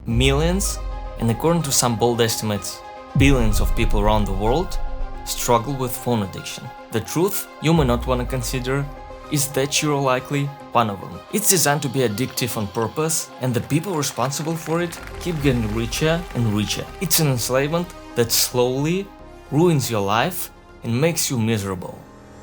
millions, and according to some bold estimates, billions of people around the world struggle with phone addiction. The truth you may not want to consider is that you're likely one of them. It's designed to be addictive on purpose, and the people responsible for it keep getting richer and richer. It's an enslavement that slowly ruins your life and makes you miserable,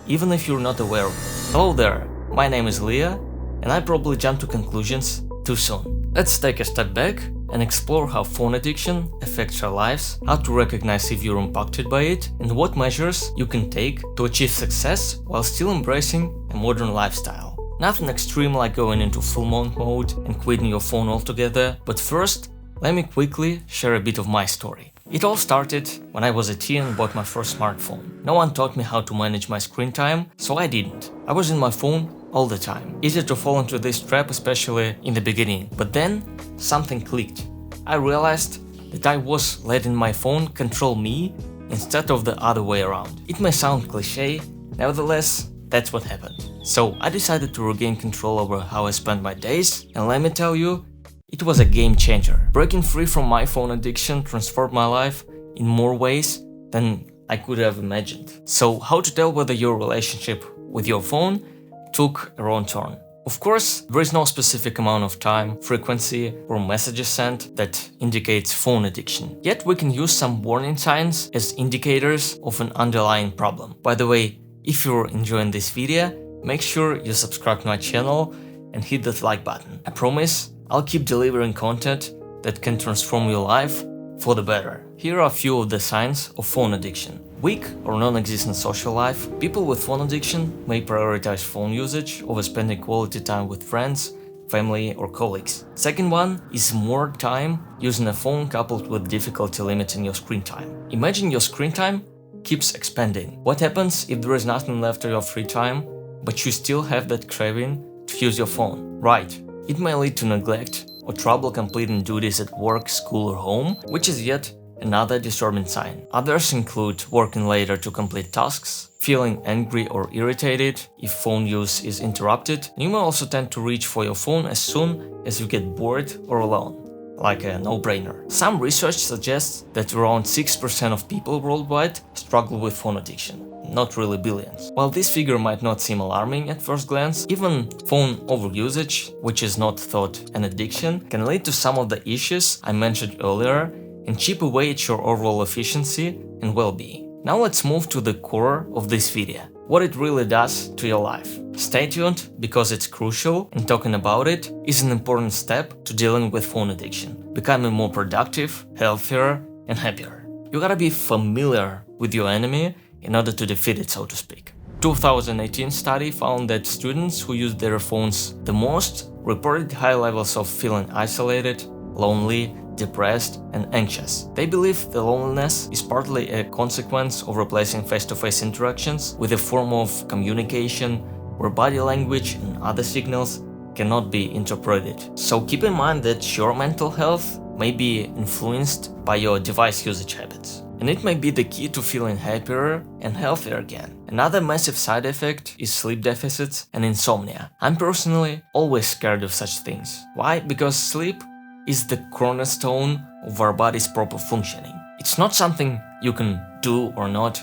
even if you're not aware of it. Hello there, my name is Leah, and I probably jumped to conclusions too soon. Let's take a step back and explore how phone addiction affects our lives, how to recognize if you're impacted by it, and what measures you can take to achieve success while still embracing a modern lifestyle. Nothing extreme like going into full monk mode and quitting your phone altogether, but first, let me quickly share a bit of my story. It all started when I was a teen and bought my first smartphone. No one taught me how to manage my screen time, so I didn't. I was in my phone all the time. Easy to fall into this trap, especially in the beginning. But then, something clicked. I realized that I was letting my phone control me instead of the other way around. It may sound cliche, nevertheless, that's what happened. So I decided to regain control over how I spent my days, and let me tell you, it was a game changer. Breaking free from my phone addiction transformed my life in more ways than I could have imagined. So how to tell whether your relationship with your phone took a wrong turn? Of course, there is no specific amount of time, frequency, or messages sent that indicates phone addiction. Yet we can use some warning signs as indicators of an underlying problem. By the way, if you're enjoying this video, make sure you subscribe to my channel and hit that like button. I promise I'll keep delivering content that can transform your life for the better. Here are a few of the signs of phone addiction. Weak or non-existent social life. People with phone addiction may prioritize phone usage over spending quality time with friends, family, or colleagues. Second one is more time using a phone coupled with difficulty limiting your screen time. Imagine your screen time keeps expanding. What happens if there is nothing left of your free time, but you still have that craving to use your phone? Right. It may lead to neglect or trouble completing duties at work, school, or home, which is yet another disturbing sign. Others include working later to complete tasks, feeling angry or irritated if phone use is interrupted. You may also tend to reach for your phone as soon as you get bored or alone, like a no-brainer. Some research suggests that around 6% of people worldwide struggle with phone addiction. Not really billions. While this figure might not seem alarming at first glance, even phone overusage, which is not thought an addiction, can lead to some of the issues I mentioned earlier and chip away at your overall efficiency and well-being. Now let's move to the core of this video, what it really does to your life. Stay tuned because it's crucial, and talking about it is an important step to dealing with phone addiction, becoming more productive, healthier, and happier. You gotta be familiar with your enemy in order to defeat it, so to speak. 2018 study found that students who used their phones the most reported high levels of feeling isolated, lonely, depressed, and anxious. They believe the loneliness is partly a consequence of replacing face-to-face interactions with a form of communication where body language and other signals cannot be interpreted. So keep in mind that your mental health may be influenced by your device usage habits. And it may be the key to feeling happier and healthier again. Another massive side effect is sleep deficits and insomnia. I'm personally always scared of such things. Why? Because sleep is the cornerstone of our body's proper functioning. It's not something you can do or not,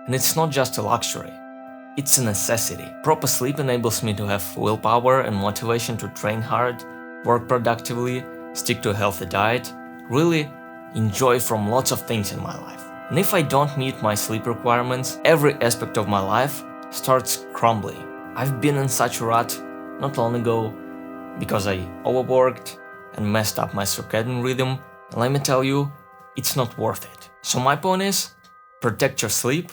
and it's not just a luxury. It's a necessity. Proper sleep enables me to have willpower and motivation to train hard, work productively, stick to a healthy diet, really enjoy from lots of things in my life. And if I don't meet my sleep requirements, every aspect of my life starts crumbling. I've been in such a rut not long ago because I overworked and messed up my circadian rhythm, and let me tell you, it's not worth it. So my point is, protect your sleep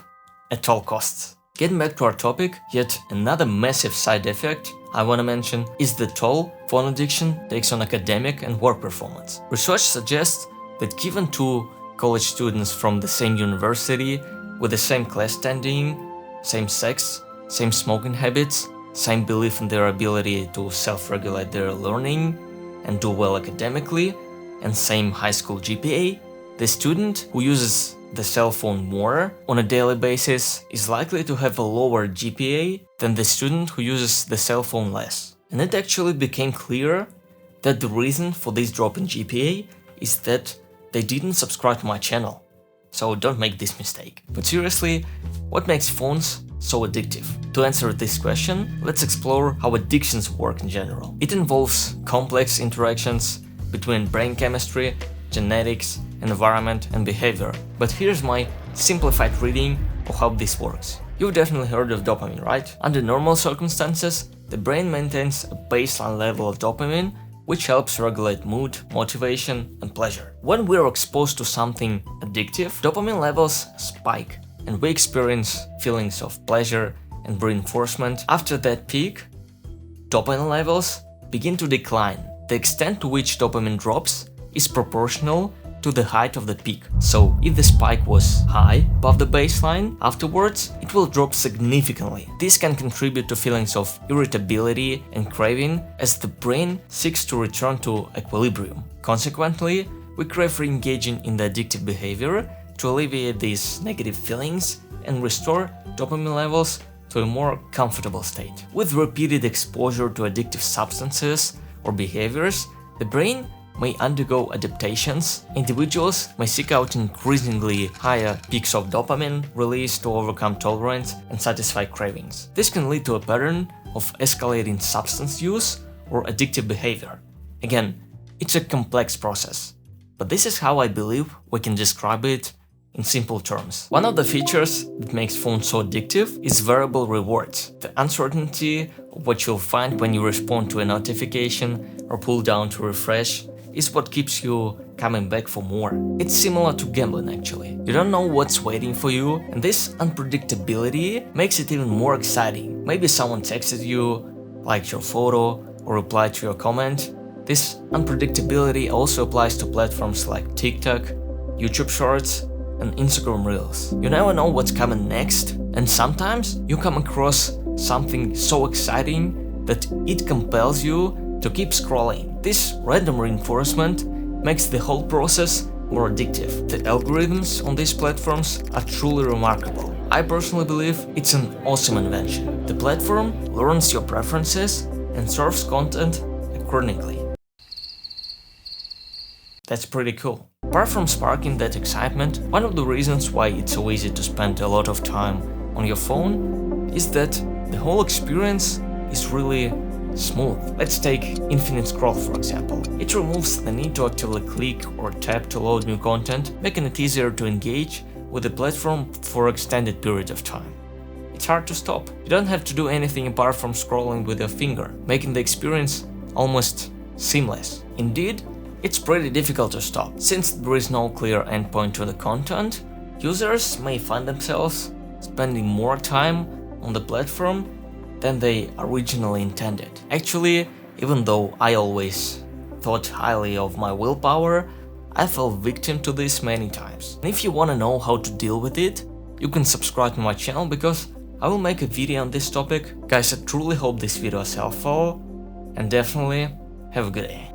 at all costs. Getting back to our topic, yet another massive side effect I want to mention is the toll phone addiction takes on academic and work performance. Research suggests that given two college students from the same university with the same class standing, same sex, same smoking habits, same belief in their ability to self-regulate their learning and do well academically, and same high school GPA, the student who uses the cell phone more on a daily basis is likely to have a lower GPA than the student who uses the cell phone less. And it actually became clear that the reason for this drop in GPA is that they didn't subscribe to my channel. So don't make this mistake. But seriously, what makes phones so addictive? To answer this question, let's explore how addictions work in general. It involves complex interactions between brain chemistry, genetics, environment, and behavior. But here's my simplified reading of how this works. You've definitely heard of dopamine, right? Under normal circumstances, the brain maintains a baseline level of dopamine, which helps regulate mood, motivation, and pleasure. When we're exposed to something addictive, dopamine levels spike, and we experience feelings of pleasure and reinforcement. After that peak, dopamine levels begin to decline. The extent to which dopamine drops is proportional to the height of the peak. So if the spike was high above the baseline, afterwards it will drop significantly. This can contribute to feelings of irritability and craving as the brain seeks to return to equilibrium. Consequently, we crave re-engaging in the addictive behavior to alleviate these negative feelings and restore dopamine levels to a more comfortable state. With repeated exposure to addictive substances or behaviors, the brain may undergo adaptations. Individuals may seek out increasingly higher peaks of dopamine release to overcome tolerance and satisfy cravings. This can lead to a pattern of escalating substance use or addictive behavior. Again, it's a complex process, but this is how I believe we can describe it in simple terms. One of the features that makes phones so addictive is variable rewards. The uncertainty of what you'll find when you respond to a notification or pull down to refresh is what keeps you coming back for more. It's similar to gambling actually. You don't know what's waiting for you, and this unpredictability makes it even more exciting. Maybe someone texted you, liked your photo, or replied to your comment. This unpredictability also applies to platforms like TikTok, YouTube Shorts, and Instagram Reels. You never know what's coming next, and sometimes you come across something so exciting that it compels you to keep scrolling. This random reinforcement makes the whole process more addictive. The algorithms on these platforms are truly remarkable. I personally believe it's an awesome invention. The platform learns your preferences and serves content accordingly. That's pretty cool. Apart from sparking that excitement, one of the reasons why it's so easy to spend a lot of time on your phone is that the whole experience is really smooth. Let's take infinite scroll for example. It removes the need to actively click or tap to load new content, making it easier to engage with the platform for an extended period of time. It's hard to stop. You don't have to do anything apart from scrolling with your finger, making the experience almost seamless. Indeed, it's pretty difficult to stop. Since there is no clear endpoint to the content, users may find themselves spending more time on the platform than they originally intended. Actually, even though I always thought highly of my willpower, I fell victim to this many times. And if you wanna know how to deal with it, you can subscribe to my channel because I will make a video on this topic. Guys, I truly hope this video was helpful, and definitely have a good day.